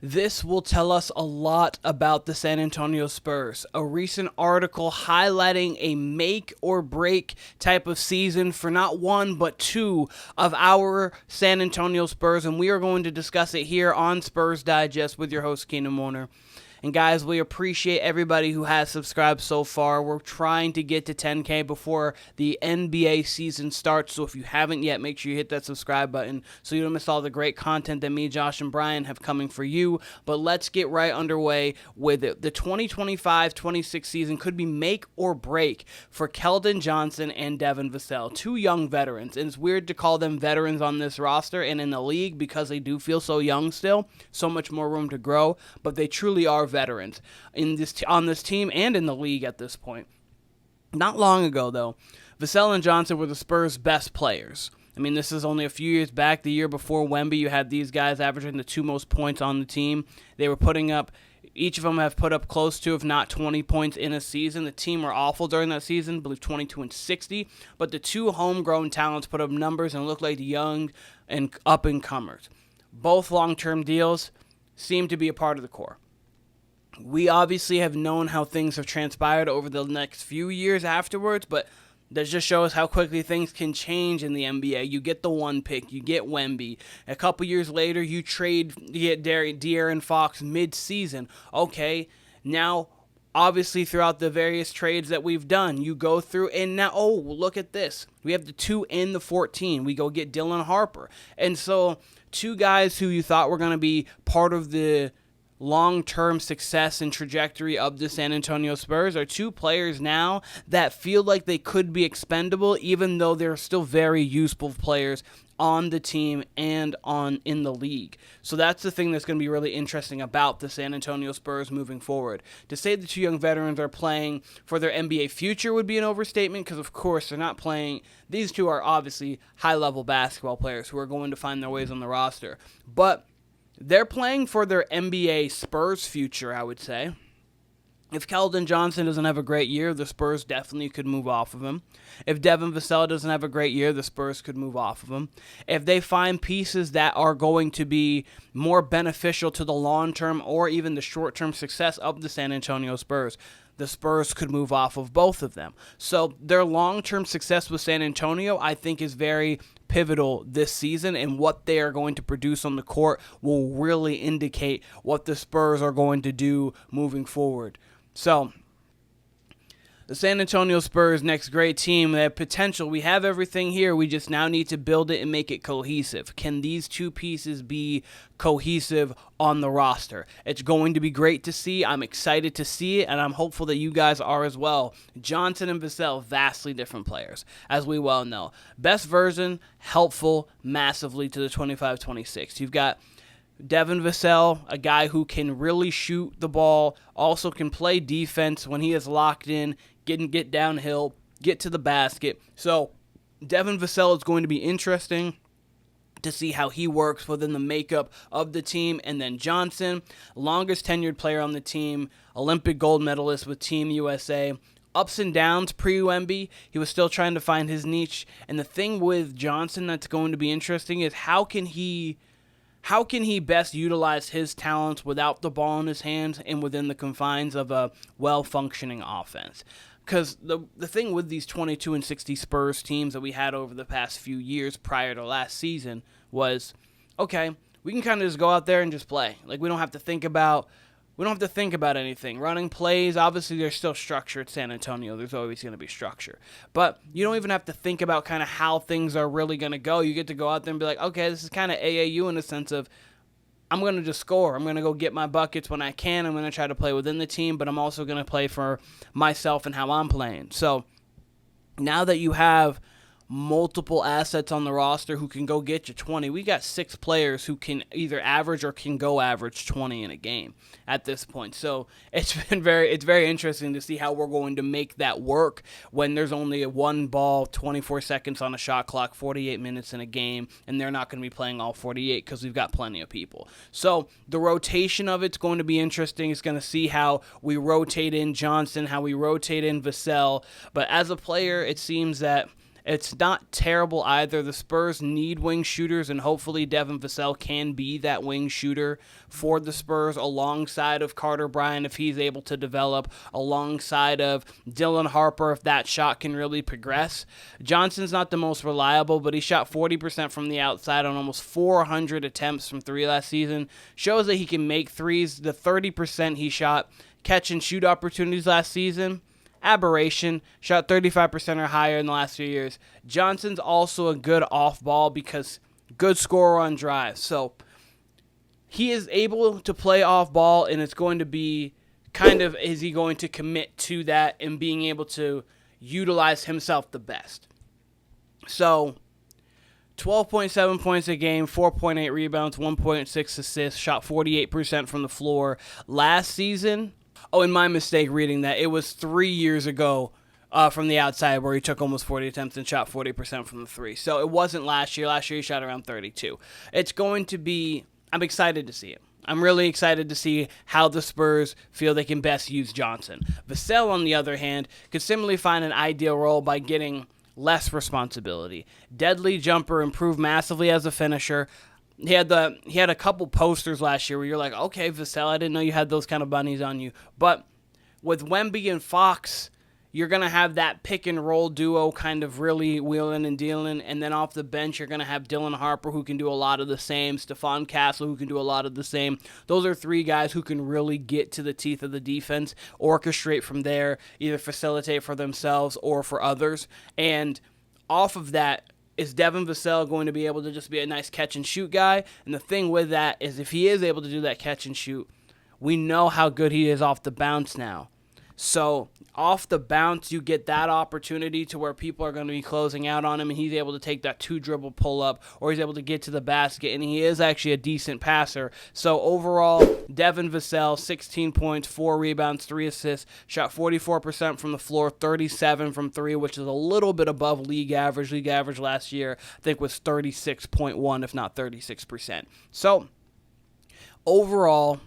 This will tell us a lot about the San Antonio Spurs. A recent article highlighting a make or break type of season for not one but two of our San Antonio Spurs, and we are going to discuss it here on Spurs Digest with your host Keenan Warner. And guys, we appreciate everybody who has subscribed so far. We're trying to get to 10K before the NBA season starts. So if you haven't yet, make sure you hit that subscribe button so you don't miss all the great content that me, Josh, and Brian have coming for you. But let's get right underway with it. The 2025-26 season could be make or break for Keldon Johnson and Devin Vassell, two young veterans. And it's weird to call them veterans on this roster and in the league because they do feel so young still, so much more room to grow, but they truly are veterans on this team and in the league at this point. Not long ago, though, Vassell and Johnson were the Spurs' best players. I mean, this is only a few years back. The year before Wemby, you had these guys averaging the two most points on the team. They were putting up, each of them have put up close to, if not 20 points in a season. The team were awful during that season, I believe 22 and 60. But the two homegrown talents put up numbers and looked like young and up-and-comers. Both long-term deals seem to be a part of the core. We obviously have known how things have transpired over the next few years afterwards, but that just shows how quickly things can change in the NBA. You get the one pick, you get Wemby. A couple years later, you get De'Aaron Fox mid-season. Okay, now, obviously, throughout the various trades that we've done, you go through, and now, oh, look at this. We have the 2 and the 14. We go get Dylan Harper. And so, two guys who you thought were going to be part of the long-term success and trajectory of the San Antonio Spurs are two players now that feel like they could be expendable, even though they're still very useful players on the team and in the league. So that's the thing that's going to be really interesting about the San Antonio Spurs moving forward. To say the two young veterans are playing for their NBA future would be an overstatement because, of course, they're not playing. These two are obviously high-level basketball players who are going to find their ways on the roster. But they're playing for their NBA Spurs future, I would say. If Keldon Johnson doesn't have a great year, the Spurs definitely could move off of him. If Devin Vassell doesn't have a great year, the Spurs could move off of him. If they find pieces that are going to be more beneficial to the long-term or even the short-term success of the San Antonio Spurs, the Spurs could move off of both of them. So their long-term success with San Antonio, I think, is very pivotal this season, and what they are going to produce on the court will really indicate what the Spurs are going to do moving forward. So, the San Antonio Spurs, next great team, they have potential. We have everything here. We just now need to build it and make it cohesive. Can these two pieces be cohesive on the roster? It's going to be great to see. I'm excited to see it, and I'm hopeful that you guys are as well. Johnson and Vassell, vastly different players, as we well know. Best version, helpful massively to the 25-26. You've got Devin Vassell, a guy who can really shoot the ball, also can play defense when he is locked in, get downhill, get to the basket. So Devin Vassell is going to be interesting to see how he works within the makeup of the team. And then Johnson, longest tenured player on the team, Olympic gold medalist with Team USA. Ups and downs pre-Wemby, he was still trying to find his niche. And the thing with Johnson that's going to be interesting is how can he best utilize his talents without the ball in his hands and within the confines of a well-functioning offense? Because the thing with these 22 and 60 Spurs teams that we had over the past few years prior to last season was, okay, we can kind of just go out there and just play. Like, we don't have to think about anything. Running plays, obviously there's still structure at San Antonio. There's always going to be structure. But you don't even have to think about kind of how things are really going to go. You get to go out there and be like, okay, this is kind of AAU in the sense of I'm going to just score. I'm going to go get my buckets when I can. I'm going to try to play within the team, but I'm also going to play for myself and how I'm playing. So now that you have multiple assets on the roster who can go get you 20. We got 6 players who can either average or can go average 20 in a game at this point. So it's very interesting to see how we're going to make that work when there's only a one ball, 24 seconds on a shot clock, 48 minutes in a game, and they're not going to be playing all 48 because we've got plenty of people. So the rotation of it's going to be interesting. It's going to see how we rotate in Johnson, how we rotate in Vassell. But as a player, it seems that It's not terrible either. The Spurs need wing shooters, and hopefully Devin Vassell can be that wing shooter for the Spurs alongside of Carter Bryant if he's able to develop, alongside of Dylan Harper if that shot can really progress. Johnson's not the most reliable, but he shot 40% from the outside on almost 400 attempts from three last season. Shows that he can make threes. The 30% he shot catch and shoot opportunities last season, aberration. Shot 35% or higher in the last few years. Johnson's also a good off ball because good scorer on drives. So he is able to play off ball, and it's going to be kind of, is he going to commit to that and being able to utilize himself the best? So 12.7 points a game, 4.8 rebounds, 1.6 assists, shot 48% from the floor last season. Oh, and my mistake reading that. It was 3 years ago from the outside where he took almost 40 attempts and shot 40% from the three. So it wasn't last year. Last year he shot around 32. It's going to be, I'm excited to see it. I'm really excited to see how the Spurs feel they can best use Johnson. Vassell, on the other hand, could similarly find an ideal role by getting less responsibility. Deadly jumper, improved massively as a finisher. He had a couple posters last year where you're like, okay, Vassell, I didn't know you had those kind of bunnies on you. But with Wemby and Fox, you're going to have that pick and roll duo kind of really wheeling and dealing. And then off the bench, you're going to have Dylan Harper, who can do a lot of the same. Stephon Castle, who can do a lot of the same. Those are three guys who can really get to the teeth of the defense, orchestrate from there, either facilitate for themselves or for others. And off of that, is Devin Vassell going to be able to just be a nice catch and shoot guy? And the thing with that is if he is able to do that catch and shoot, we know how good he is off the bounce now. So off the bounce, you get that opportunity to where people are going to be closing out on him, and he's able to take that 2-dribble pull-up, or he's able to get to the basket, and he is actually a decent passer. So overall, Devin Vassell, 16 points, 4 rebounds, 3 assists, shot 44% from the floor, 37 from 3, which is a little bit above league average. League average last year, I think, was 36.1, if not 36%. So overall,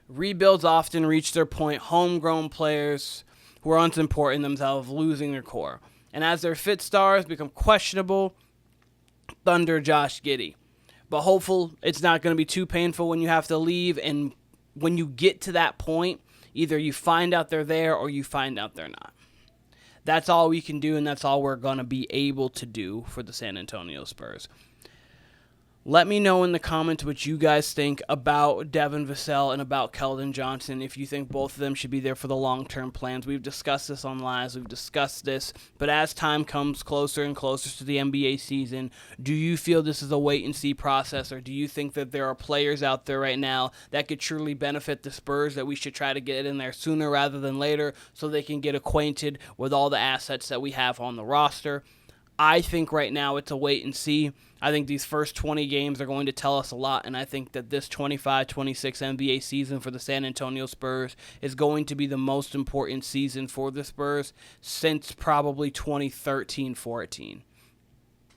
rebuilds often reach their point. Homegrown players who are unimportant themselves losing their core. And as their fit stars become questionable, Thunder Josh Giddey. But hopeful it's not going to be too painful when you have to leave. And when you get to that point, either you find out they're there or you find out they're not. That's all we can do, and that's all we're going to be able to do for the San Antonio Spurs. Let me know in the comments what you guys think about Devin Vassell and about Keldon Johnson, if you think both of them should be there for the long-term plans. We've discussed this on lives, we've discussed this, but as time comes closer and closer to the NBA season, do you feel this is a wait-and-see process, or do you think that there are players out there right now that could truly benefit the Spurs that we should try to get in there sooner rather than later so they can get acquainted with all the assets that we have on the roster? I think right now it's a wait and see. I think these first 20 games are going to tell us a lot, and I think that this 25-26 NBA season for the San Antonio Spurs is going to be the most important season for the Spurs since probably 2013-14.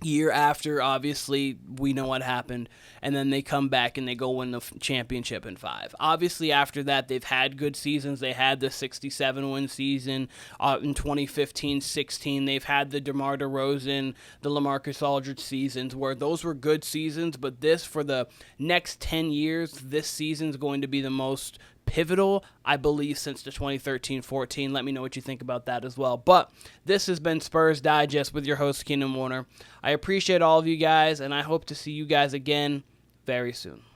Year after, obviously, we know what happened, and then they come back and they go win the championship in 5. Obviously, after that, they've had good seasons. They had the 67-win season in 2015-16. They've had the DeMar DeRozan, the LaMarcus Aldridge seasons, where those were good seasons, but this, for the next 10 years, this season's going to be the most pivotal, I believe, since the 2013-14. Let me know what you think about that as well. But this has been Spurs Digest with your host, Keenan Warner. I appreciate all of you guys, and I hope to see you guys again very soon.